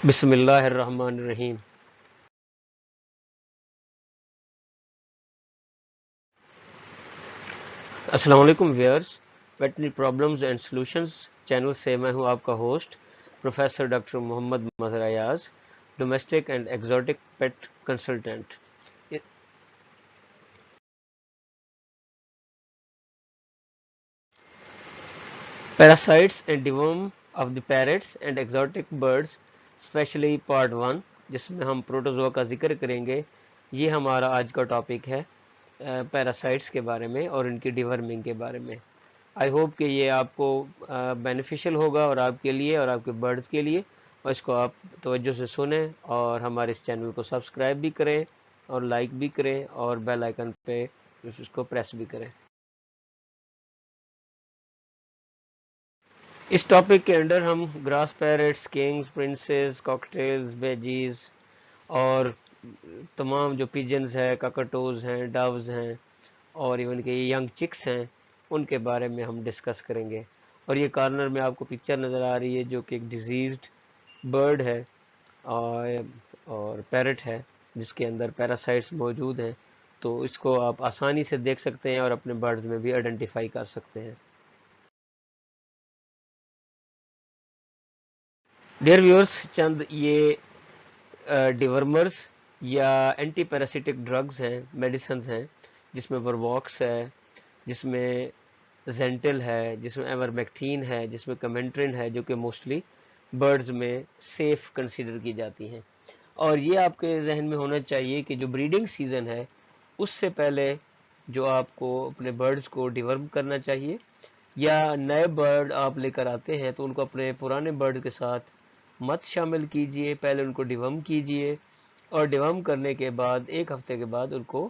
بسم اللہ الرحمن الرحیم۔ السلام علیکم viewers, veterinary problems and solutions channel سے میں ہوں آپ کا host professor doctor Muhammad Mazhar Ayaz, domestic and exotic pet consultant. Parasites and deworm of the parrots and exotic birds especially part 1، جس میں ہم پروٹوزوا کا ذکر کریں گے۔ یہ ہمارا آج کا ٹاپک ہے پیراسائٹس کے بارے میں اور ان کی ڈیورمنگ کے بارے میں۔ آئی ہوپ کہ یہ آپ کو بینیفیشل ہوگا اور آپ کے لیے اور آپ کے برڈز کے لیے، اور اس کو آپ توجہ سے سنیں اور ہمارے اس چینل کو سبسکرائب بھی کریں اور لائک بھی کریں اور بیل آئیکن پہ اس کو پریس بھی کریں۔ اس ٹاپک کے انڈر ہم گراس پیرٹس، کنگز، پرنسز، کاکٹیلز، بیجیز اور تمام جو پیجنز ہیں، کاکاٹوز ہیں، ڈاوز ہیں اور ایون کہ ینگ چکس ہیں، ان کے بارے میں ہم ڈسکس کریں گے۔ اور یہ کارنر میں آپ کو پکچر نظر آ رہی ہے جو کہ ایک ڈیزیزڈ برڈ ہے اور پیرٹ ہے جس کے اندر پیراسائٹس موجود ہیں، تو اس کو آپ آسانی سے دیکھ سکتے ہیں اور اپنے برڈز میں بھی آئیڈینٹیفائی کر سکتے ہیں۔ ڈیئر ویورز، چند یہ ڈیورمرز یا اینٹی پیراسیٹک ڈرگز ہیں، میڈیسنز ہیں، جس میں ورواکس ہے، جس میں زینٹل ہے، جس میں ایورمیکٹین ہے، جس میں کمنٹرن ہے، جو کہ موسٹلی برڈز میں سیف کنسیڈر کی جاتی ہیں۔ اور یہ آپ کے ذہن میں ہونا چاہیے کہ جو بریڈنگ سیزن ہے اس سے پہلے جو آپ کو اپنے برڈز کو ڈیورم کرنا چاہیے، یا نئے برڈ آپ لے کر آتے ہیں تو ان کو اپنے پرانے برڈ کے ساتھ مت شامل کیجئے، پہلے ان کو ڈیورم کیجئے اور ڈیورم کرنے کے بعد ایک ہفتے کے بعد ان کو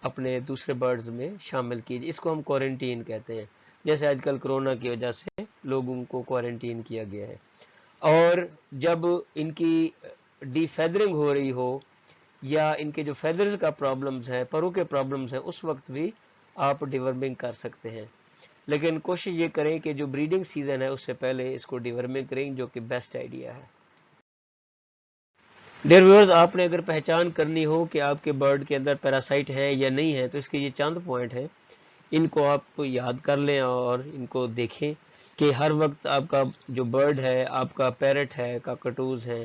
اپنے دوسرے برڈز میں شامل کیجئے۔ اس کو ہم کوارنٹین کہتے ہیں، جیسے آج کل کرونا کی وجہ سے لوگوں کو کوارنٹین کیا گیا ہے۔ اور جب ان کی ڈی فیدرنگ ہو رہی ہو یا ان کے جو فیدرز کا پرابلمز ہے، پروں کے پرابلمز ہیں، اس وقت بھی آپ ڈیورمنگ کر سکتے ہیں، لیکن کوشش یہ کریں کہ جو بریڈنگ سیزن ہے اس سے پہلے اس کو ڈیورمنگ کریں، جو کہ بیسٹ آئیڈیا ہے۔ ڈیئر ویورز، آپ نے اگر پہچان کرنی ہو کہ آپ کے برڈ کے اندر پیراسائٹ ہے یا نہیں ہے تو اس کے یہ چند پوائنٹ ہیں، ان کو آپ یاد کر لیں اور ان کو دیکھیں کہ ہر وقت آپ کا جو برڈ ہے، آپ کا پیرٹ ہے، کاکاٹوز ہے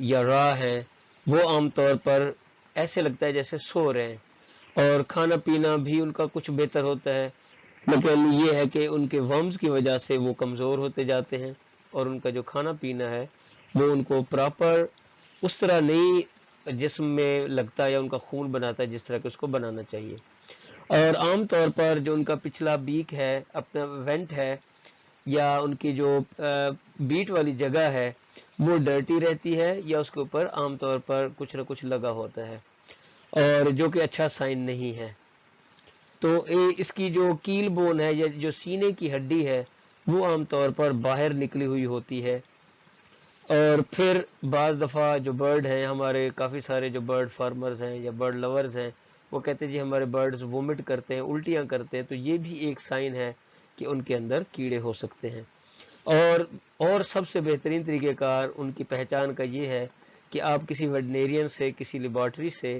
یا را ہے، وہ عام طور پر ایسے لگتا ہے جیسے سو رہے ہیں، اور کھانا پینا بھی ان کا کچھ بہتر ہوتا ہے، لیکن یہ ہے کہ ان کے ورمز کی وجہ سے وہ کمزور ہوتے جاتے ہیں اور ان کا جو کھانا پینا ہے وہ ان کو پراپر اس طرح نہیں جسم میں لگتا یا ان کا خون بناتا ہے جس طرح کہ اس کو بنانا چاہیے۔ اور عام طور پر جو ان کا پچھلا بیک ہے، اپنا وینٹ ہے، یا ان کی جو بیٹ والی جگہ ہے وہ ڈرٹی رہتی ہے یا اس کے اوپر عام طور پر کچھ نہ کچھ لگا ہوتا ہے، اور جو کہ اچھا سائن نہیں ہے۔ تو اس کی جو کیل بون ہے یا جو سینے کی ہڈی ہے وہ عام طور پر باہر نکلی ہوئی ہوتی ہے۔ اور پھر بعض دفعہ جو برڈ ہیں، ہمارے کافی سارے جو برڈ فارمرز ہیں یا برڈ لورز ہیں، وہ کہتے ہیں جی ہمارے برڈز وومٹ کرتے ہیں، الٹیاں کرتے ہیں، تو یہ بھی ایک سائن ہے کہ ان کے اندر کیڑے ہو سکتے ہیں۔ اور سب سے بہترین طریقہ کار ان کی پہچان کا یہ ہے کہ آپ کسی ویٹنیرین سے، کسی لیبارٹری سے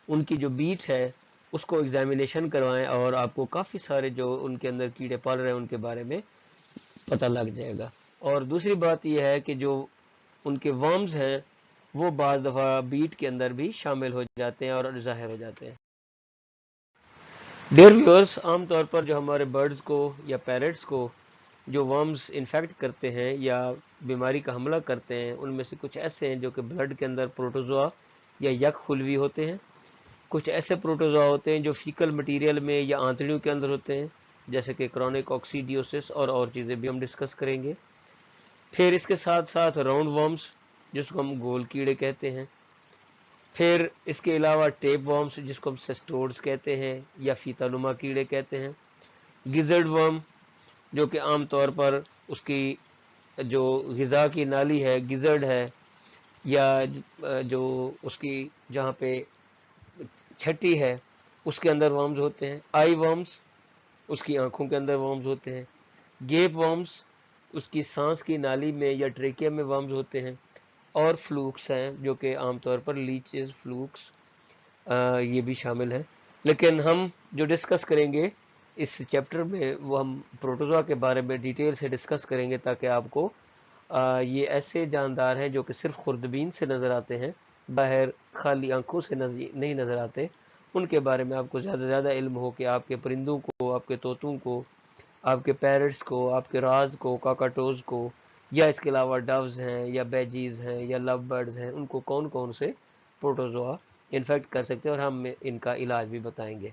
ان کی جو بیٹ ہے اس کو ایگزامینیشن کروائیں، اور آپ کو کافی سارے جو ان کے اندر کیڑے پال رہے ہیں ان کے بارے میں پتہ لگ جائے گا۔ اور دوسری بات یہ ہے کہ جو ان کے ورمز ہیں وہ بعض دفعہ بیٹ کے اندر بھی شامل ہو جاتے ہیں اور ظاہر ہو جاتے ہیں۔ ڈیئر ویورز، عام طور پر جو ہمارے برڈز کو یا پیرٹس کو جو ورمز انفیکٹ کرتے ہیں یا بیماری کا حملہ کرتے ہیں، ان میں سے کچھ ایسے ہیں جو کہ بلڈ کے اندر پروٹوزوا یا یک خلوی ہوتے ہیں، کچھ ایسے پروٹوزوا ہوتے ہیں جو فیکل مٹیریل میں یا آنتڑیوں کے اندر ہوتے ہیں، جیسے کہ کرونک آکسیڈیوسس اور چیزیں بھی ہم ڈسکس کریں گے۔ پھر اس کے ساتھ ساتھ راؤنڈ ورمز جس کو ہم گول کیڑے کہتے ہیں، پھر اس کے علاوہ ٹیپ ورمز جس کو ہم سیسٹوڈز کہتے ہیں یا فیتا نما کیڑے کہتے ہیں، گزرڈ ورم جو کہ عام طور پر اس کی جو غذا کی نالی ہے گزرڈ ہے، یا جو اس کی جہاں پہ چھٹی ہے اس کے اندر ورمز ہوتے ہیں، آئی ورمز اس کی آنکھوں کے اندر ورمز ہوتے ہیں، گیپ ورمز اس کی سانس کی نالی میں یا ٹریکیا میں ورمز ہوتے ہیں، اور فلوکس ہیں جو کہ عام طور پر لیچز، فلوکس یہ بھی شامل ہیں. لیکن ہم جو ڈسکس کریں گے اس چیپٹر میں وہ ہم پروٹوزوا کے بارے میں ڈیٹیل سے ڈسکس کریں گے، تاکہ آپ کو یہ ایسے جاندار ہیں جو کہ صرف خوردبین سے نظر آتے ہیں، باہر خالی آنکھوں سے نہیں نظر آتے، ان کے بارے میں آپ کو زیادہ سے زیادہ علم ہو کہ آپ کے پرندوں کو، آپ کے طوطوں کو، آپ کے پیرٹس کو، آپ کے راز کو، کاکاٹوز کو، یا اس کے علاوہ ڈوز ہیں یا بیجیز ہیں یا لو برڈز ہیں، ان کو کون کون سے پروٹوزوا انفیکٹ کر سکتے ہیں، اور ہم ان کا علاج بھی بتائیں گے.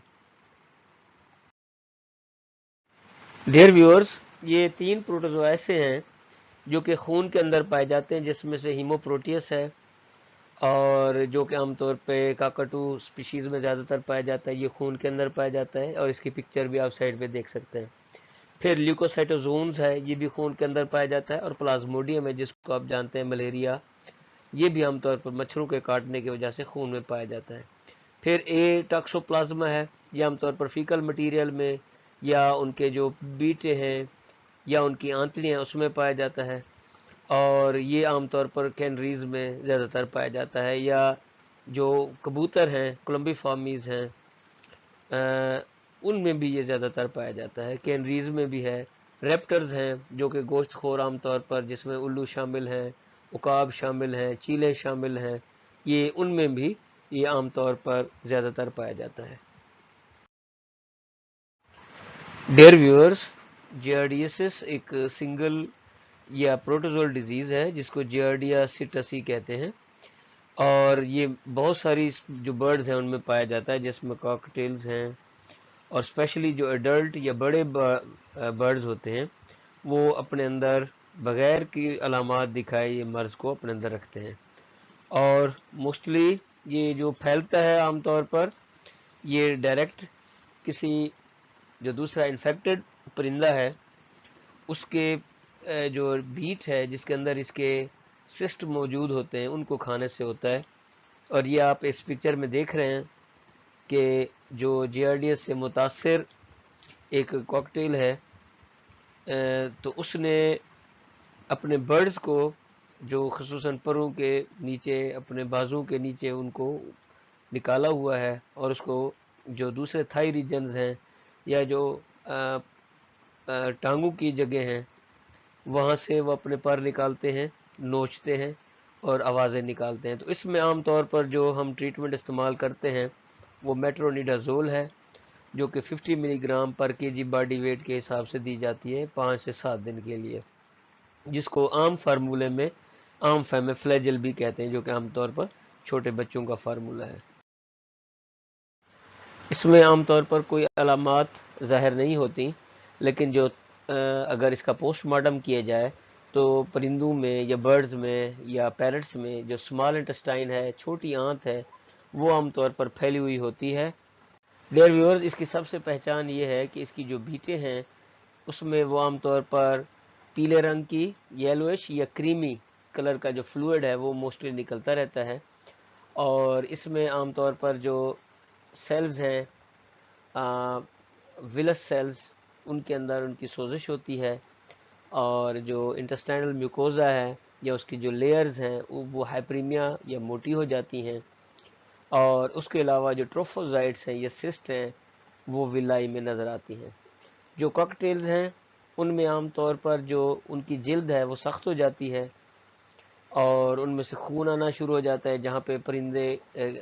ڈیئر ویورز، یہ 3 پروٹوزوا ایسے ہیں جو کہ خون کے اندر پائے جاتے ہیں، جس میں سے ہیموپروٹیس ہے، اور جو کہ عام طور پہ کاکاٹو سپیشیز میں زیادہ تر پایا جاتا ہے. یہ خون کے اندر پایا جاتا ہے، اور اس کی پکچر بھی آپ سائڈ پہ دیکھ سکتے ہیں. پھر لیوکوسائٹوزونز ہے، یہ بھی خون کے اندر پایا جاتا ہے، اور پلازموڈیم ہے جس کو آپ جانتے ہیں ملیریا، یہ بھی عام طور پر مچھروں کے کاٹنے کی وجہ سے خون میں پایا جاتا ہے. پھر اے ٹاکسوپلازما ہے، یہ عام طور پر فیکل مٹیریل میں یا ان کے جو بیٹے ہیں یا ان کی آنتڑیاں اس میں پایا جاتا ہے، اور یہ عام طور پر کینریز میں زیادہ تر پایا جاتا ہے. یا جو کبوتر ہیں، کولمبی فارمیز ہیں، ان میں بھی یہ زیادہ تر پایا جاتا ہے. کینریز میں بھی ہے. ریپٹرز ہیں جو کہ گوشت خور عام طور پر، جس میں الو شامل ہیں، عقاب شامل ہیں، چیلے شامل ہیں، یہ ان میں بھی یہ عام طور پر زیادہ تر پایا جاتا ہے. ڈیئر ویورز، جیارڈیسس ایک سنگل یا پروٹوزول ڈیزیز ہے جس کو جیارڈیا سٹسی کہتے ہیں، اور یہ بہت ساری جو برڈز ہیں ان میں پایا جاتا ہے، جس میں کاکٹیلز ہیں، اور اسپیشلی جو ایڈلٹ یا بڑے برڈز ہوتے ہیں وہ اپنے اندر بغیر کی علامات دکھائے یہ مرض کو اپنے اندر رکھتے ہیں. اور موسٹلی یہ جو پھیلتا ہے عام طور پر یہ ڈائریکٹ کسی جو دوسرا انفیکٹڈ پرندہ ہے اس کے جو بیٹ ہے جس کے اندر اس کے سسٹ موجود ہوتے ہیں ان کو کھانے سے ہوتا ہے. اور یہ آپ اس پکچر میں دیکھ رہے ہیں کہ جو جیارڈیس سے متاثر ایک کاکٹیل ہے، تو اس نے اپنے برڈز کو جو خصوصاً پروں کے نیچے، اپنے بازو کے نیچے ان کو نکالا ہوا ہے، اور اس کو جو دوسرے تھائی ریجنز ہیں یا جو ٹانگوں کی جگہ ہیں وہاں سے وہ اپنے پر نکالتے ہیں، نوچتے ہیں اور آوازیں نکالتے ہیں. تو اس میں عام طور پر جو ہم ٹریٹمنٹ استعمال کرتے ہیں وہ میٹرونیڈازول ہے، جو کہ 50 ملی گرام پر کے جی باڈی ویٹ کے حساب سے دی جاتی ہے 5 سے 7 دن کے لیے، جس کو عام فارمولے میں عام فیم فلیجل بھی کہتے ہیں، جو کہ عام طور پر چھوٹے بچوں کا فارمولہ ہے. اس میں عام طور پر کوئی علامات ظاہر نہیں ہوتی، لیکن جو اگر اس کا پوسٹ مارٹم کیا جائے تو پرندوں میں یا برڈز میں یا پیرٹس میں جو اسمال انٹسٹائن ہے، چھوٹی آنت ہے، وہ عام طور پر پھیلی ہوئی ہوتی ہے. ڈیئر ویورز، اس کی سب سے پہچان یہ ہے کہ اس کی جو بیٹیں ہیں اس میں وہ عام طور پر پیلے رنگ کی، یلوش یا کریمی کلر کا جو فلوئڈ ہے وہ موسٹلی نکلتا رہتا ہے. اور اس میں عام طور پر جو سیلز ہیں، ویلس سیلز، ان کے اندر ان کی سوزش ہوتی ہے، اور جو انٹسٹائنل میوکوزا ہے یا اس کی جو لیئرز ہیں وہ ہائپریمیا یا موٹی ہو جاتی ہیں. اور اس کے علاوہ جو ٹروفوزائٹس ہیں یا سسٹ ہیں وہ ولائی میں نظر آتی ہیں. جو کاکٹیلز ہیں ان میں عام طور پر جو ان کی جلد ہے وہ سخت ہو جاتی ہے، اور ان میں سے خون آنا شروع ہو جاتا ہے جہاں پہ پرندے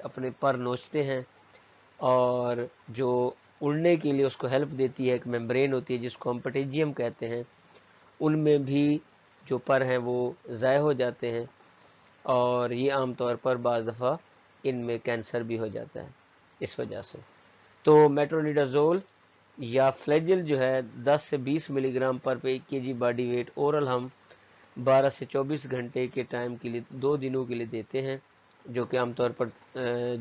اپنے پر نوچتے ہیں، اور جو اڑنے کے لیے اس کو ہیلپ دیتی ہے ایک ممبرین ہوتی ہے جس کو ہم پٹیجیم کہتے ہیں، ان میں بھی جو پر ہیں وہ ضائع ہو جاتے ہیں، اور یہ عام طور پر بعض دفعہ ان میں کینسر بھی ہو جاتا ہے اس وجہ سے. تو میٹرونیڈازول یا فلیجل جو ہے 10 سے 20 ملی گرام پر کے جی باڈی ویٹ اورل ہم 12 سے 24 گھنٹے کے ٹائم کے لیے 2 دنوں کے لیے دیتے ہیں، جو کہ عام طور پر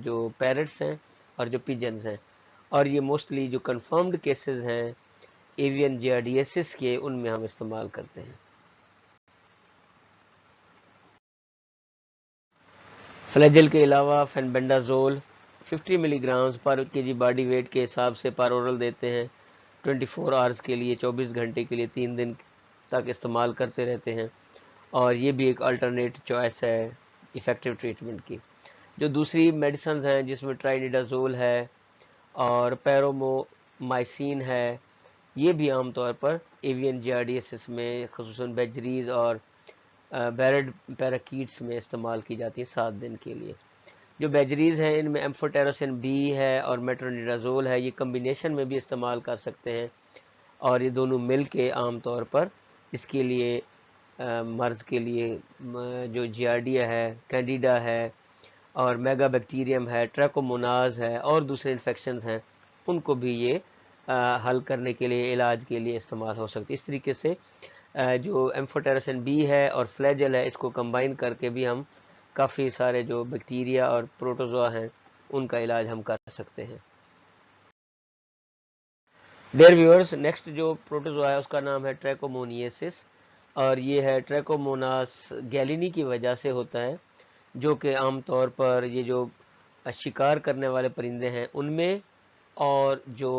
جو پیرٹس ہیں اور جو پیجنز ہیں. اور یہ موسٹلی جو کنفرمڈ کیسز ہیں ایوین جیارڈیسس کے ان میں ہم استعمال کرتے ہیں. فلیجل کے علاوہ فینبینڈازول 50 ملی گرامز پر کے جی باڈی ویٹ کے حساب سے پر اورل دیتے ہیں 24 آورز کے لیے، 24 گھنٹے کے لیے 3 دن تک استعمال کرتے رہتے ہیں، اور یہ بھی ایک الٹرنیٹ چوائس ہے ایفیکٹو ٹریٹمنٹ کی۔ جو دوسری میڈیسنز ہیں جس میں ٹرائنیڈازول ہے اور پیرومومائسین ہے، یہ بھی عام طور پر ایوین جیارڈیسس میں خصوصاً بیجریز اور بیرڈ پیراکیٹس میں استعمال کی جاتی ہے 7 دن کے لیے۔ جو بیجریز ہیں ان میں ایمفوٹیروسن بی ہے اور میٹرونیڈازول ہے، یہ کمبینیشن میں بھی استعمال کر سکتے ہیں، اور یہ دونوں مل کے عام طور پر اس کے لیے مرض کے لیے جو جیارڈیا ہے، کینڈیڈا ہے اور میگا بیکٹیریم ہے، ٹریکوموناز ہے اور دوسرے انفیکشنز ہیں، ان کو بھی یہ حل کرنے کے لیے، علاج کے لیے استعمال ہو سکتی ہے۔ اس طریقے سے جو ایمفوٹیروسن بی ہے اور فلیجل ہے، اس کو کمبائن کر کے بھی ہم کافی سارے جو بیکٹیریا اور پروٹوزوا ہیں ان کا علاج ہم کر سکتے ہیں۔ ڈیئر ویورز، نیکسٹ جو پروٹوزوا ہے اس کا نام ہے ٹریکومونیسس، اور یہ ہے ٹریکوموناس گیلینی کی وجہ سے ہوتا ہے، جو کہ عام طور پر یہ جو شکار کرنے والے پرندے ہیں ان میں، اور جو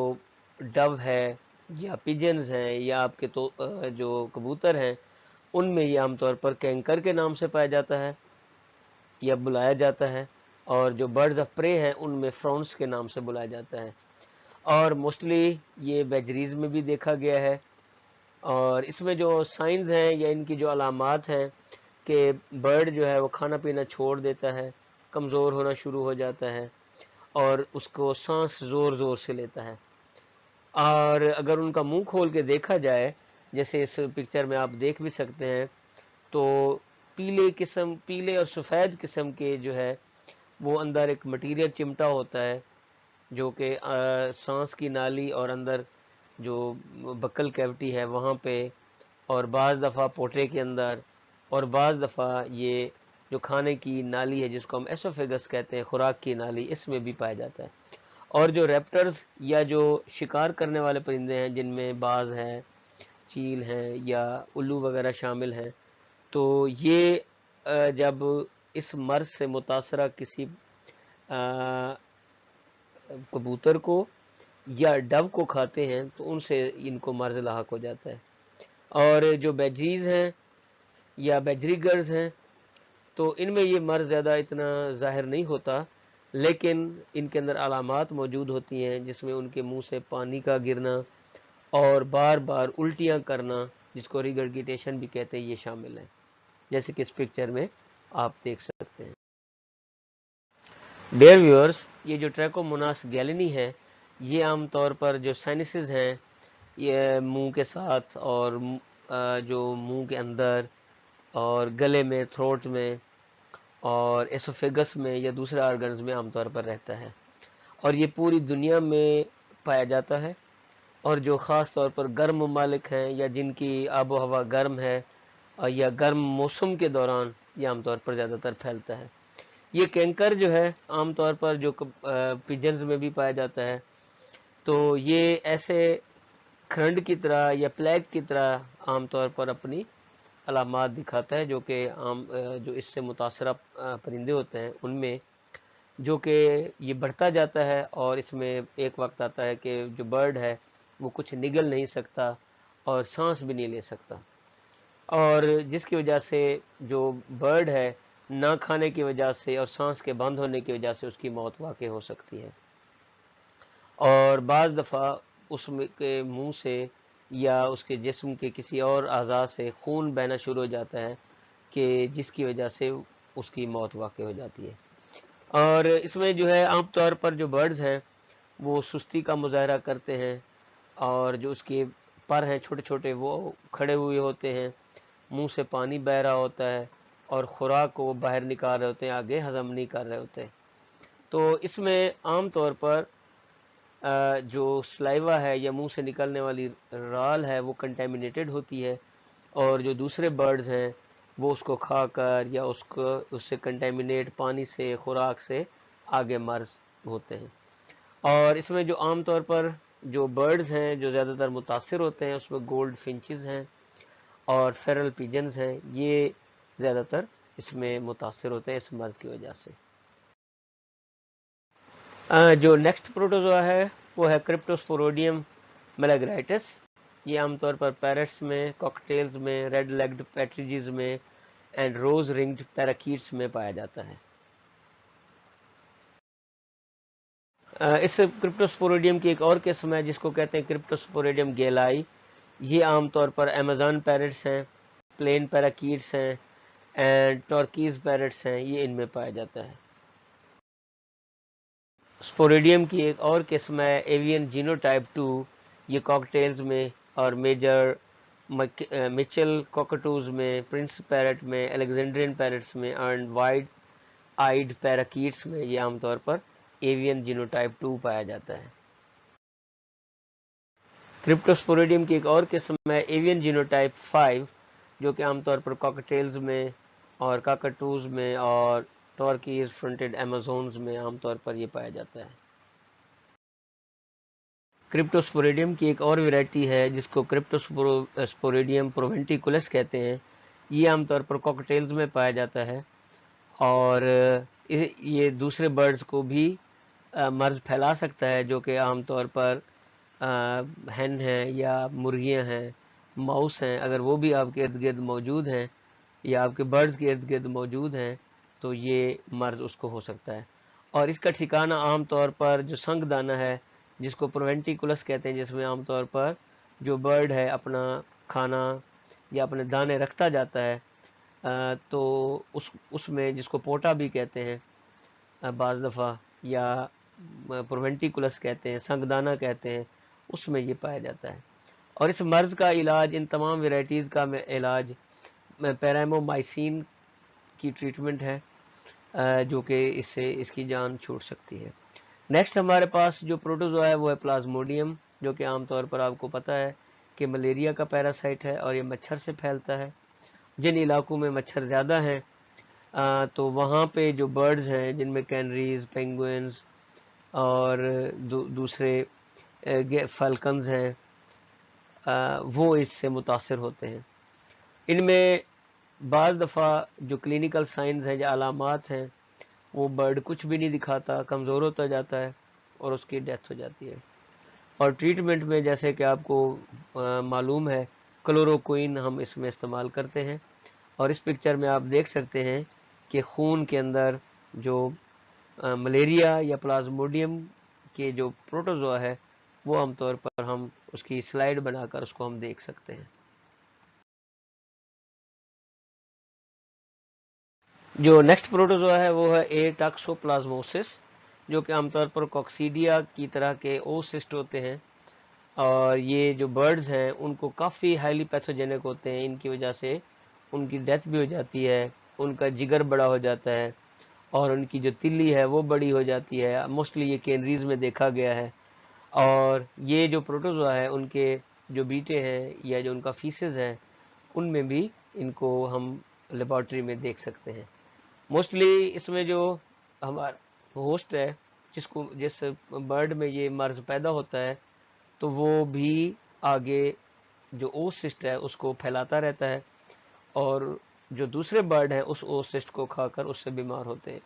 ڈو ہے یا پیجنز ہیں یا آپ کے تو جو کبوتر ہیں ان میں یہ عام طور پر کینکر کے نام سے پایا جاتا ہے یا بلایا جاتا ہے، اور جو برڈز آف پرے ہیں ان میں فرونس کے نام سے بلایا جاتا ہے، اور موسٹلی یہ بیجریز میں بھی دیکھا گیا ہے۔ اور اس میں جو سائنز ہیں یا ان کی جو علامات ہیں کہ برڈ جو ہے وہ کھانا پینا چھوڑ دیتا ہے، کمزور ہونا شروع ہو جاتا ہے، اور اس کو سانس زور زور سے لیتا ہے، اور اگر ان کا منہ کھول کے دیکھا جائے جیسے اس پکچر میں آپ دیکھ بھی سکتے ہیں، تو پیلے اور سفید قسم کے جو ہے وہ اندر ایک مٹیریل چمٹا ہوتا ہے جو کہ سانس کی نالی اور اندر جو بکل کیوٹی ہے وہاں پہ، اور بعض دفعہ پوٹے کے اندر، اور بعض دفعہ یہ جو کھانے کی نالی ہے جس کو ہم ایسوفیگس کہتے ہیں، خوراک کی نالی، اس میں بھی پایا جاتا ہے۔ اور جو ریپٹرز یا جو شکار کرنے والے پرندے ہیں جن میں باز ہیں، چیل ہیں یا الو وغیرہ شامل ہیں، تو یہ جب اس مرض سے متاثرہ کسی کبوتر کو یا ڈو کو کھاتے ہیں تو ان سے ان کو مرض لاحق ہو جاتا ہے۔ اور جو بیجریز ہیں یا بیجریگرز ہیں تو ان میں یہ مرض زیادہ اتنا ظاہر نہیں ہوتا، لیکن ان کے اندر علامات موجود ہوتی ہیں جس میں ان کے منہ سے پانی کا گرنا اور بار بار الٹیاں کرنا، جس کو ریگرگیٹیشن بھی کہتے ہیں، یہ شامل ہے، جیسے کہ اس پکچر میں آپ دیکھ سکتے ہیں۔ ڈیئر ویورز، یہ جو ٹریکوموناس گیلینی ہے یہ عام طور پر جو سائنسز ہیں یہ منہ کے ساتھ اور جو منہ کے اندر اور گلے میں، تھروٹ میں اور ایسوفیگس میں یا دوسرے آرگنز میں عام طور پر رہتا ہے، اور یہ پوری دنیا میں پایا جاتا ہے، اور جو خاص طور پر گرم ممالک ہیں یا جن کی آب و ہوا گرم ہے یا گرم موسم کے دوران یہ عام طور پر زیادہ تر پھیلتا ہے۔ یہ کینکر جو ہے عام طور پر جو پیجنز میں بھی پایا جاتا ہے، تو یہ ایسے کھرنڈ کی طرح یا پلیگ کی طرح عام طور پر اپنی علامات دکھاتا ہے، جو کہ عام جو اس سے متاثرہ پرندے ہوتے ہیں ان میں، جو کہ یہ بڑھتا جاتا ہے، اور اس میں ایک وقت آتا ہے کہ جو برڈ ہے وہ کچھ نگل نہیں سکتا اور سانس بھی نہیں لے سکتا، اور جس کی وجہ سے جو برڈ ہے نہ کھانے کی وجہ سے اور سانس کے بند ہونے کی وجہ سے اس کی موت واقع ہو سکتی ہے، اور بعض دفعہ اس کے منہ سے یا اس کے جسم کے کسی اور اعضاء سے خون بہنا شروع ہو جاتا ہے کہ جس کی وجہ سے اس کی موت واقع ہو جاتی ہے۔ اور اس میں جو ہے عام طور پر جو برڈز ہیں وہ سستی کا مظاہرہ کرتے ہیں، اور جو اس کے پر ہیں چھوٹے چھوٹے وہ کھڑے ہوئے ہوتے ہیں، منہ سے پانی بہہ رہا ہوتا ہے، اور خوراک کو وہ باہر نکال رہے ہوتے ہیں، آگے ہضم نہیں کر رہے ہوتے۔ تو اس میں عام طور پر جو سلائیوا ہے یا منہ سے نکلنے والی رال ہے وہ کنٹامینیٹڈ ہوتی ہے، اور جو دوسرے برڈز ہیں وہ اس کو کھا کر یا اس سے کنٹامینیٹ پانی سے، خوراک سے آگے مرض ہوتے ہیں۔ اور اس میں جو عام طور پر جو برڈز ہیں جو زیادہ تر متاثر ہوتے ہیں اس میں گولڈ فنچز ہیں اور فیرل پیجنز ہیں، یہ زیادہ تر اس میں متاثر ہوتے ہیں اس مرض کی وجہ سے۔ جو نیکسٹ پروٹوزوا ہے وہ ہے کرپٹوسپوریڈیم میلاگرائٹس، یہ عام طور پر پیرٹس میں، کاکٹیلز میں، ریڈ لیگڈ پیٹریجز میں اینڈ روز رنگڈ پیراکیٹس میں پایا جاتا ہے۔ اس کرپٹوسپوریڈیم کی ایک اور قسم ہے جس کو کہتے ہیں کرپٹوسپوریڈیم گیلائی۔ یہ عام طور پر امیزون پیرٹس ہیں، پلین پیراکیٹس ہیں اینڈ ٹورکیز پیرٹس ہیں، یہ ان میں پایا جاتا ہے۔ سپوریڈیم کی ایک اور قسم ہے ایوین جینوٹائپ 2، یہ کاکٹیلز میں اور میجر مچل کوکٹوز میں، پرنس پیرٹ میں، الیگزینڈرین پیرٹس میں اینڈ وائڈ آئیڈ پیراکیٹس میں یہ عام طور پر ایوین جینوٹائپ 2 پایا جاتا ہے۔ کرپٹوسپوریڈیم کی ایک اور قسم ہے ایوین جینوٹائپ 5، جو کہ عام طور پر کاکٹیلز میں اور کاکٹوز میں اور ٹورکیز فرنٹڈ ایمیزونز میں عام طور پر یہ پایا جاتا ہے۔ کرپٹوسپوریڈیم کی ایک اور ویرائٹی ہے جس کو کرپٹوسپوریڈیم پروونٹیکولس کہتے ہیں، یہ عام طور پر کاکٹیلز میں پایا جاتا ہے اور یہ دوسرے برڈز کو بھی مرض پھیلا سکتا ہے، جو کہ عام طور پر ہین ہیں یا مرغیاں ہیں، ماؤس ہیں، اگر وہ بھی آپ کے ارد گرد موجود ہیں یا آپ کے برڈز کے ارد گرد موجود ہیں تو یہ مرض اس کو ہو سکتا ہے۔ اور اس کا ٹھکانہ عام طور پر جو سنگ دانہ ہے جس کو پروونٹیکولس کہتے ہیں، جس میں عام طور پر جو برڈ ہے اپنا کھانا یا اپنے دانے رکھتا جاتا ہے، تو اس میں جس کو پوٹا بھی کہتے ہیں بعض دفعہ، یا پروونٹیکولس کہتے ہیں، سنگ دانہ کہتے ہیں، اس میں یہ پایا جاتا ہے۔ اور اس مرض کا علاج، ان تمام ویرائٹیز کا علاج پیرامومائسین کی ٹریٹمنٹ ہے، جو کہ اس سے اس کی جان چھوٹ سکتی ہے۔ نیکسٹ ہمارے پاس جو پروٹوزوا ہے وہ ہے پلازموڈیم، جو کہ عام طور پر آپ کو پتہ ہے کہ ملیریا کا پیراسائٹ ہے اور یہ مچھر سے پھیلتا ہے۔ جن علاقوں میں مچھر زیادہ ہیں تو وہاں پہ جو برڈز ہیں جن میں کینریز، پینگوئنز اور دوسرے فالکنز ہیں، وہ اس سے متاثر ہوتے ہیں۔ ان میں بعض دفعہ جو کلینکل سائنز ہیں یا علامات ہیں، وہ برڈ کچھ بھی نہیں دکھاتا، کمزور ہوتا جاتا ہے اور اس کی ڈیتھ ہو جاتی ہے۔ اور ٹریٹمنٹ میں جیسے کہ آپ کو معلوم ہے، کلوروکوئن ہم اس میں استعمال کرتے ہیں، اور اس پکچر میں آپ دیکھ سکتے ہیں کہ خون کے اندر جو ملیریا یا پلازموڈیم کے جو پروٹوزوا ہے وہ عام طور پر ہم اس کی سلائیڈ بنا کر اس کو ہم دیکھ سکتے ہیں۔ جو نیکسٹ پروٹوزوا ہے وہ ہے اے ٹاکسوپلازموسس، جو کہ عام طور پر کوکسیڈیا کی طرح کے اوسسٹ ہوتے ہیں، اور یہ جو برڈز ہیں ان کو کافی ہائیلی پیتھوجینک ہوتے ہیں، ان کی وجہ سے ان کی ڈیتھ بھی ہو جاتی ہے، ان کا جگر بڑا ہو جاتا ہے اور ان کی جو تلی ہے وہ بڑی ہو جاتی ہے۔ موسٹلی یہ کینریز میں دیکھا گیا ہے، اور یہ جو پروٹوزوا ہے ان کے جو بیٹے ہیں یا جو ان کا فیسز ہے ان میں بھی ان کو ہم لیبارٹری میں دیکھ سکتے ہیں۔ موسٹلی اس میں جو ہمارا ہوسٹ ہے جس برڈ میں یہ مرض پیدا ہوتا ہے تو وہ بھی آگے جو اوسسٹ ہے اس کو پھیلاتا رہتا ہے، اور جو دوسرے برڈ ہیں اس اوسسٹ کو کھا کر اس سے بیمار ہوتے ہیں۔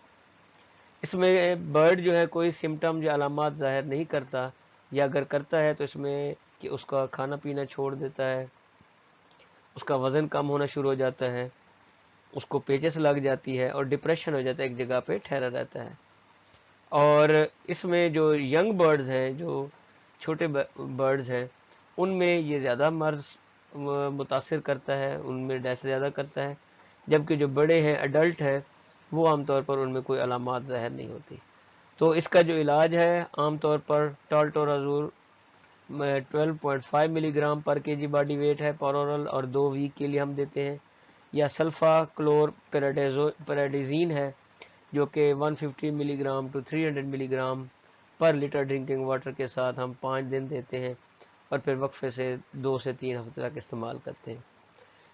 اس میں برڈ جو ہے کوئی سمٹم یا علامات ظاہر نہیں کرتا، یا اگر کرتا ہے تو اس میں کہ اس کا کھانا پینا چھوڑ دیتا ہے، اس کا وزن کم ہونا شروع ہو جاتا ہے، اس کو پیچس لگ جاتی ہے اور ڈپریشن ہو جاتا ہے، ایک جگہ پہ ٹھہرا رہتا ہے۔ اور اس میں جو ینگ برڈز ہیں، جو چھوٹے برڈز ہیں، ان میں یہ زیادہ مرض متاثر کرتا ہے، ان میں ڈیتھ زیادہ کرتا ہے، جبکہ جو بڑے ہیں، ایڈلٹ ہیں، وہ عام طور پر ان میں کوئی علامات ظاہر نہیں ہوتی۔ تو اس کا جو علاج ہے عام طور پر ٹالٹورازول 12.5 ملی گرام پر کے جی باڈی ویٹ ہے پرورل، اور 2 ویک کے لیے ہم دیتے ہیں، یا سلفا کلور پیراڈیزین ہے جو کہ 150 ملی گرام ٹو 300 ملی گرام پر لیٹر ڈرنکنگ واٹر کے ساتھ ہم 5 دن دیتے ہیں، اور پھر وقفے سے 2 سے 3 ہفتے تک استعمال کرتے ہیں۔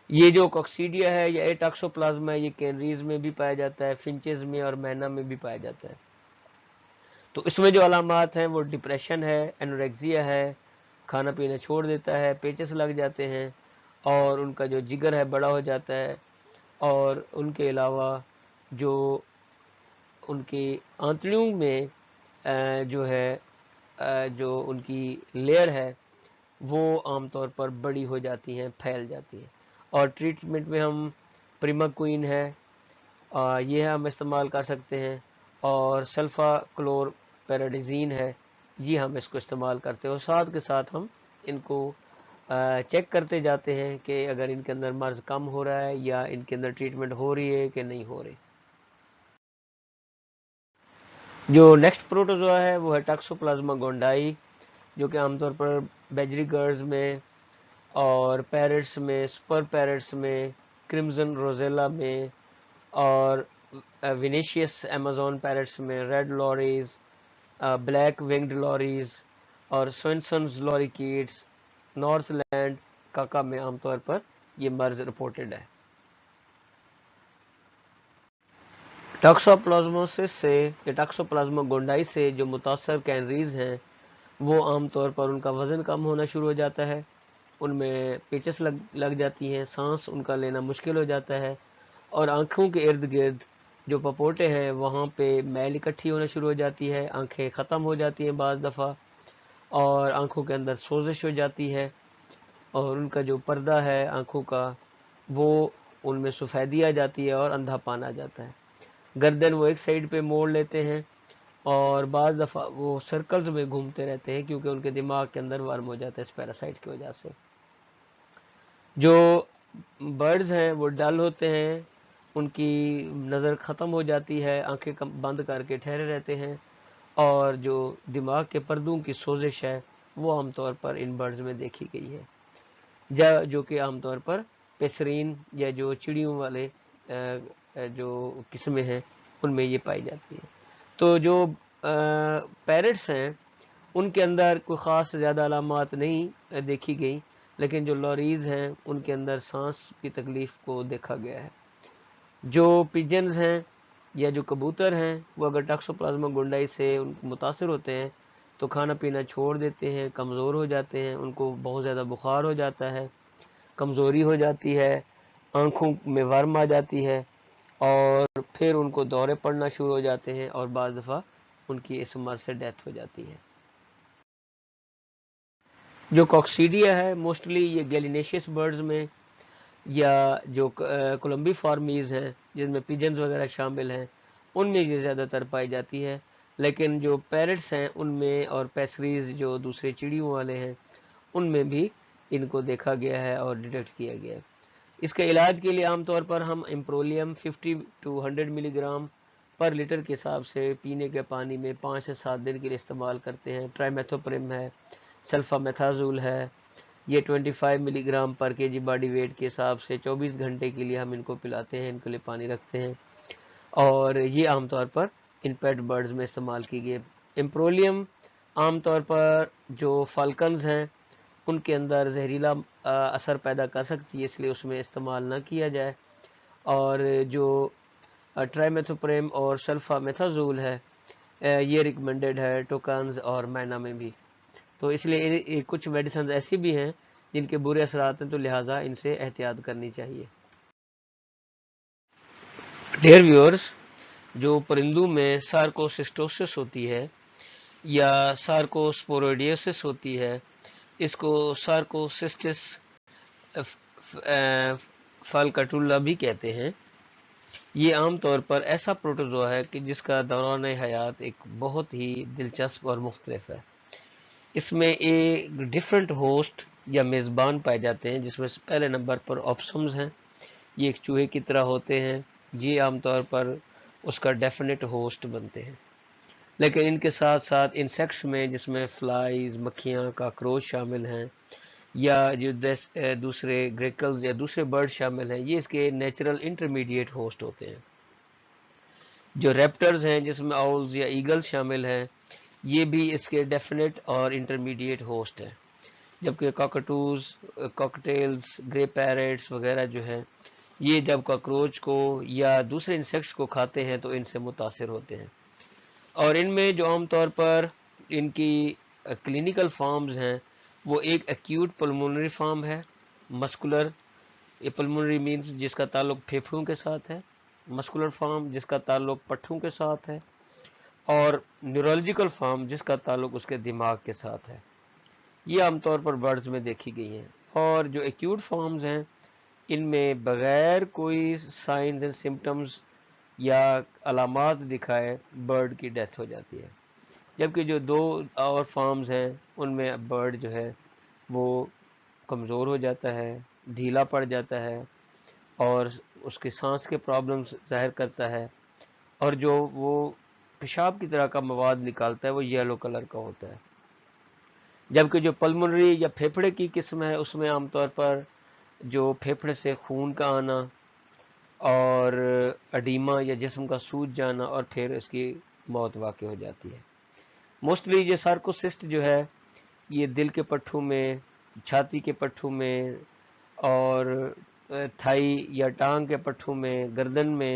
یہ جو کوکسیڈیا ہے یا ایٹاکسوپلازما ہے، یہ کینریز میں بھی پایا جاتا ہے، فنچز میں اور مینا میں بھی پایا جاتا ہے۔ تو اس میں جو علامات ہیں وہ ڈپریشن ہے، انوریکزیا ہے، کھانا پینا چھوڑ دیتا ہے، پیچس لگ جاتے ہیں، اور ان کا جو جگر ہے بڑا ہو جاتا ہے، اور ان کے علاوہ جو ان کی آنتڑیوں میں جو ہے جو ان کی لیئر ہے وہ عام طور پر بڑی ہو جاتی ہیں، پھیل جاتی ہیں. اور ٹریٹمنٹ میں ہم پریماکوئن ہے یہ ہم استعمال کر سکتے ہیں، اور سلفا کلور پیراڈیزین ہے، یہ ہم اس کو استعمال کرتے ہیں، اور ساتھ کے ساتھ ہم ان کو چیک کرتے جاتے ہیں کہ اگر ان کے اندر مرض کم ہو رہا ہے یا ان کے اندر ٹریٹمنٹ ہو رہی ہے کہ نہیں ہو رہی. جو نیکسٹ پروٹوزوا ہے وہ ہے ٹاکسوپلازما گونڈائی، جو کہ عام طور پر بیجری گرز میں اور پیرٹس میں، سپر پیرٹس میں، کرمزن روزیلا میں، اور وینیشیس ایمیزون پیرٹس میں، ریڈ لوریز، بلیک ونگڈ لوریز اور سوینسنز لوریکیٹس، نارتھ لینڈ کاکا میں عام طور پر یہ مرض رپورٹڈ ہے. ٹاکسوپلازموسس سے یا ٹاکسوپلازما گونڈائی سے جو متاثر کینریز ہیں وہ عام طور پر ان کا وزن کم ہونا شروع ہو جاتا ہے، ان میں پیچس لگ جاتی ہیں، سانس ان کا لینا مشکل ہو جاتا ہے، اور آنکھوں کے ارد گرد جو پپوٹے ہیں وہاں پہ میل اکٹھی ہونا شروع ہو جاتی ہے، آنکھیں ختم ہو جاتی ہیں بعض دفعہ، اور آنکھوں کے اندر سوزش ہو جاتی ہے، اور ان کا جو پردہ ہے آنکھوں کا وہ ان میں سفیدی آ جاتی ہے اور اندھا پان آ جاتا ہے. گردن وہ ایک سائیڈ پہ موڑ لیتے ہیں، اور بعض دفعہ وہ سرکلز میں گھومتے رہتے ہیں کیونکہ ان کے دماغ کے اندر ورم ہو جاتا ہے اس پیراسائٹ کی وجہ سے. جو برڈز ہیں وہ ڈل ہوتے ہیں، ان کی نظر ختم ہو جاتی ہے، آنکھیں بند کر کے ٹھہرے رہتے ہیں، اور جو دماغ کے پردوں کی سوزش ہے وہ عام طور پر ان برڈز میں دیکھی گئی ہے، جو کہ عام طور پر پیسرین یا جو چڑیوں والے جو قسمیں ہیں ان میں یہ پائی جاتی ہے. تو جو پیرٹس ہیں ان کے اندر کوئی خاص زیادہ علامات نہیں دیکھی گئی، لیکن جو لوریز ہیں ان کے اندر سانس کی تکلیف کو دیکھا گیا ہے. جو پیجنز ہیں یا جو کبوتر ہیں وہ اگر ٹاکسوپلازما گونڈائی سے متاثر ہوتے ہیں تو کھانا پینا چھوڑ دیتے ہیں، کمزور ہو جاتے ہیں، ان کو بہت زیادہ بخار ہو جاتا ہے، کمزوری ہو جاتی ہے، آنکھوں میں ورم آ جاتی ہے، اور پھر ان کو دورے پڑنا شروع ہو جاتے ہیں، اور بعض دفعہ ان کی اس مرض سے ڈیتھ ہو جاتی ہے. جو کوکسیڈیا ہے موسٹلی یہ گیلینیشیس برڈز میں یا جو کولمبی فارمیز ہیں جن میں پیجنز وغیرہ شامل ہیں ان میں یہ زیادہ تر پائی جاتی ہے، لیکن جو پیرٹس ہیں ان میں اور پیسریز جو دوسرے چڑیوں والے ہیں ان میں بھی ان کو دیکھا گیا ہے اور ڈیٹیکٹ کیا گیا ہے. اس کے علاج کے لیے عام طور پر ہم امپرولیم 50 to 100 ملی گرام پر لیٹر کے حساب سے پینے کے پانی میں 5 سے 7 دن کے لیے استعمال کرتے ہیں. ٹرائمیتھوپرم ہے، سلفا میتھازول ہے، یہ 25 ملی گرام پر کے جی باڈی ویٹ کے حساب سے 24 گھنٹے کے لیے ہم ان کو پلاتے ہیں، ان کے لیے پانی رکھتے ہیں، اور یہ عام طور پر ان پیٹ برڈز میں استعمال کی گئی. امپرولیم عام طور پر جو فالکنز ہیں ان کے اندر زہریلا اثر پیدا کر سکتی ہے، اس لیے اس میں استعمال نہ کیا جائے. اور جو ٹرائمیتھوپرم اور سلفا میتھازول ہے یہ ریکمینڈڈ ہے ٹوکانز اور مینا میں بھی. تو اس لیے کچھ میڈیسنز ایسی بھی ہیں جن کے برے اثرات ہیں، تو لہٰذا ان سے احتیاط کرنی چاہیے. ڈیئر ویورز، جو پرندوں میں سارکوسسٹوسس ہوتی ہے یا سارکوسپوروڈیوسس ہوتی ہے، اس کو سارکوسسٹس فالکاٹولا بھی کہتے ہیں. یہ عام طور پر ایسا پروٹوزوا ہے کہ جس کا دوران حیات ایک بہت ہی دلچسپ اور مختلف ہے. اس میں ایک ڈیفرنٹ ہوسٹ یا میزبان پائے جاتے ہیں، جس میں سے پہلے نمبر پر آپسمز ہیں، یہ ایک چوہے کی طرح ہوتے ہیں، یہ عام طور پر اس کا ڈیفینٹ ہوسٹ بنتے ہیں. لیکن ان کے ساتھ ساتھ انسیکٹس میں جس میں فلائیز، مکھیاں، کاکروچ شامل ہیں، یا جو دوسرے گریکلز یا دوسرے برڈ شامل ہیں، یہ اس کے نیچرل انٹرمیڈیٹ ہوسٹ ہوتے ہیں. جو ریپٹرز ہیں جس میں آؤلز یا ایگلز شامل ہیں، یہ بھی اس کے ڈیفینٹ اور انٹرمیڈیٹ ہوسٹ ہیں. جبکہ کاکٹوز، کاکٹیلز، گرے پیرٹس وغیرہ جو ہیں یہ جب کاکروچ کو یا دوسرے انسیکٹس کو کھاتے ہیں تو ان سے متاثر ہوتے ہیں. اور ان میں جو عام طور پر ان کی کلینکل فارمز ہیں وہ ایک ایکیوٹ پلمونری فارم ہے، مسکولر، یہ پلمونری مینز جس کا تعلق پھیپھڑوں کے ساتھ ہے، مسکولر فارم جس کا تعلق پٹھوں کے ساتھ ہے، اور نیورولوجیکل فارم جس کا تعلق اس کے دماغ کے ساتھ ہے. یہ عام طور پر برڈز میں دیکھی گئی ہیں. اور جو ایکیوٹ فارمز ہیں ان میں بغیر کوئی سائنز اینڈ سمٹمز یا علامات دکھائے برڈ کی ڈیتھ ہو جاتی ہے. جبکہ جو 2 اور فارمز ہیں ان میں برڈ جو ہے وہ کمزور ہو جاتا ہے, ڈھیلا پڑ جاتا ہے اور اس کے سانس کے پرابلمز ظاہر کرتا ہے, اور جو وہ پیشاب کی طرح کا مواد نکالتا ہے وہ یلو کلر کا ہوتا ہے. جبکہ جو پلمونری یا پھیپھڑے کی قسم ہے اس میں عام طور پر جو پھیپھڑے سے خون کا آنا اور اڈیما یا جسم کا سوج جانا اور پھر اس کی موت واقع ہو جاتی ہے. موسٹلی یہ سارکوسسٹ جو ہے یہ دل کے پٹھوں میں, چھاتی کے پٹھوں میں اور تھائی یا ٹانگ کے پٹھوں میں, گردن میں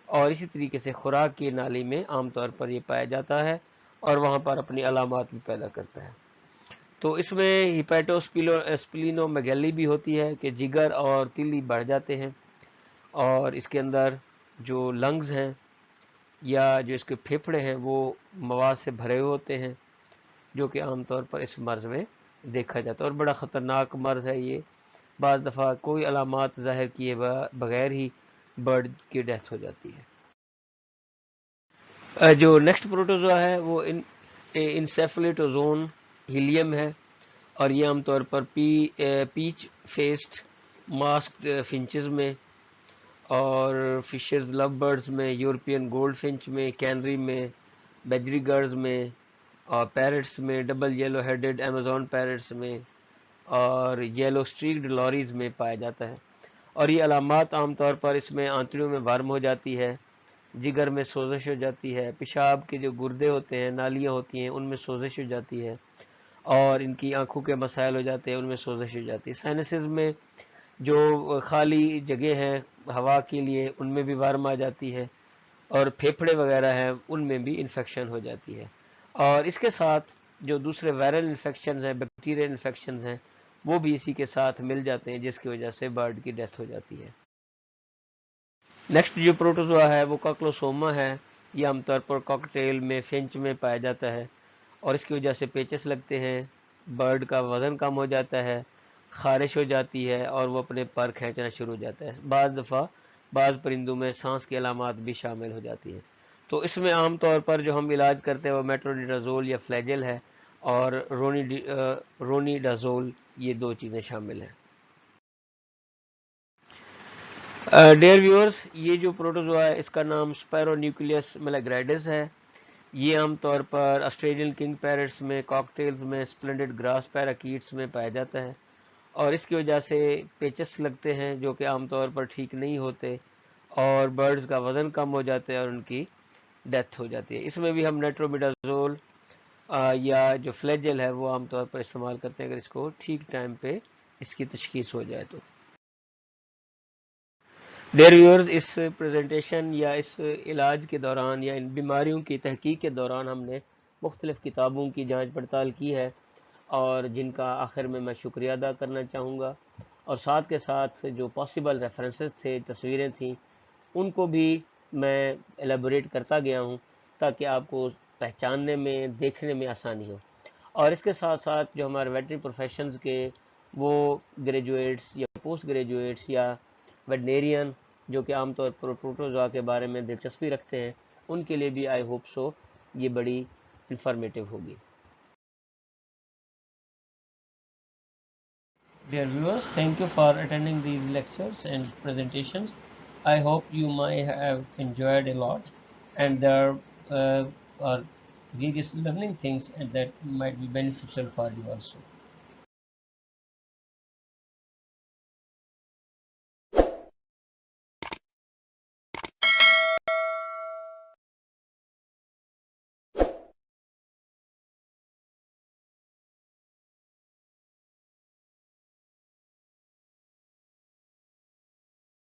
اور اسی طریقے سے خوراک کی نالی میں عام طور پر یہ پایا جاتا ہے اور وہاں پر اپنی علامات بھی پیدا کرتا ہے. تو اس میں ہیپیٹوسپلینو میگیلی بھی ہوتی ہے کہ جگر اور تیلی بڑھ جاتے ہیں اور اس کے اندر جو لنگز ہیں یا جو اس کے پھیپھڑے ہیں وہ مواد سے بھرے ہوتے ہیں, جو کہ عام طور پر اس مرض میں دیکھا جاتا ہے اور بڑا خطرناک مرض ہے یہ. بعض دفعہ کوئی علامات ظاہر کیے بغیر ہی برڈ کی ڈیتھ ہو جاتی ہے. جو نیکسٹ پروٹوزوا ہے وہ انسیفلیٹوزون ہیلیم ہے اور یہ عام طور پر پیچ فیسڈ ماسکڈ فنچز میں اور فشرز لو برڈز میں, یورپین گولڈ فنچ میں, کینری میں, بیجری گرز میں اور پیرٹس میں, double yellow headed Amazon parrots میں اور یلو اسٹریکڈ لوریز میں پایا جاتا ہے. اور یہ علامات عام طور پر اس میں آنتڑیوں میں ورم ہو جاتی ہے, جگر میں سوزش ہو جاتی ہے, پیشاب کے جو گردے ہوتے ہیں, نالیاں ہوتی ہیں ان میں سوزش ہو جاتی ہے اور ان کی آنکھوں کے مسائل ہو جاتے ہیں ان میں سوزش ہو جاتی ہے. سائنسز میں جو خالی جگہ ہیں ہوا کے لیے ان میں بھی ورم آ جاتی ہے اور پھیپھڑے وغیرہ ہیں ان میں بھی انفیکشن ہو جاتی ہے. اور اس کے ساتھ جو دوسرے وائرل انفیکشنز ہیں, بیکٹیریل انفیکشنز ہیں, وہ بھی اسی کے ساتھ مل جاتے ہیں جس کی وجہ سے برڈ کی ڈیتھ ہو جاتی ہے. نیکسٹ جو پروٹوزوا ہے وہ کاکلوسوما ہے. یہ عام طور پر کاکٹیل میں, فنچ میں پایا جاتا ہے اور اس کی وجہ سے پیچس لگتے ہیں, برڈ کا وزن کم ہو جاتا ہے, خارش ہو جاتی ہے اور وہ اپنے پر کھینچنا شروع ہو جاتا ہے. بعض دفعہ بعض پرندوں میں سانس کی علامات بھی شامل ہو جاتی ہیں. تو اس میں عام طور پر جو ہم علاج کرتے ہیں وہ میٹروڈیڈازول یا فلیجل ہے اور رونی ڈازول, یہ 2 چیزیں شامل ہیں. ڈیئر ویورز, یہ جو پروٹوزوا ہے اس کا نام اسپیرو نیوکلیس ملیگرائڈس ہے. یہ عام طور پر آسٹریلین کنگ پیرٹس میں, کاکٹیلز میں, اسپلینڈڈ گراس پیراکیٹس میں پایا جاتا ہے اور اس کی وجہ سے پیچس لگتے ہیں جو کہ عام طور پر ٹھیک نہیں ہوتے اور برڈز کا وزن کم ہو جاتا ہے اور ان کی ڈیتھ ہو جاتی ہے. اس میں بھی ہم نیٹرومیڈازول یا جو فلیجل ہے وہ عام طور پر استعمال کرتے ہیں اگر اس کو ٹھیک ٹائم پہ اس کی تشخیص ہو جائے تو. ڈیئر ویورز, اس پریزنٹیشن یا اس علاج کے دوران یا ان بیماریوں کی تحقیق کے دوران ہم نے مختلف کتابوں کی جانچ پڑتال کی ہے اور جن کا آخر میں شکریہ ادا کرنا چاہوں گا, اور ساتھ کے ساتھ جو پاسبل ریفرنسز تھے, تصویریں تھیں, ان کو بھی میں ایلیبوریٹ کرتا گیا ہوں تاکہ آپ کو پہچاننے میں, دیکھنے میں آسانی ہو. اور اس کے ساتھ ساتھ جو ہمارے ویٹری پروفیشنز کے وہ گریجویٹس یا پوسٹ گریجویٹس یا ویٹنیرین جو کہ عام طور پر پروٹوزوا کے بارے میں دلچسپی رکھتے ہیں, ان کے لیے بھی آئی ہوپ سو یہ بڑی انفارمیٹیو ہوگی. Dear viewers, thank you for attending these lectures and presentations. I hope you might have enjoyed a lot and there are various learning things and that might be beneficial for you also.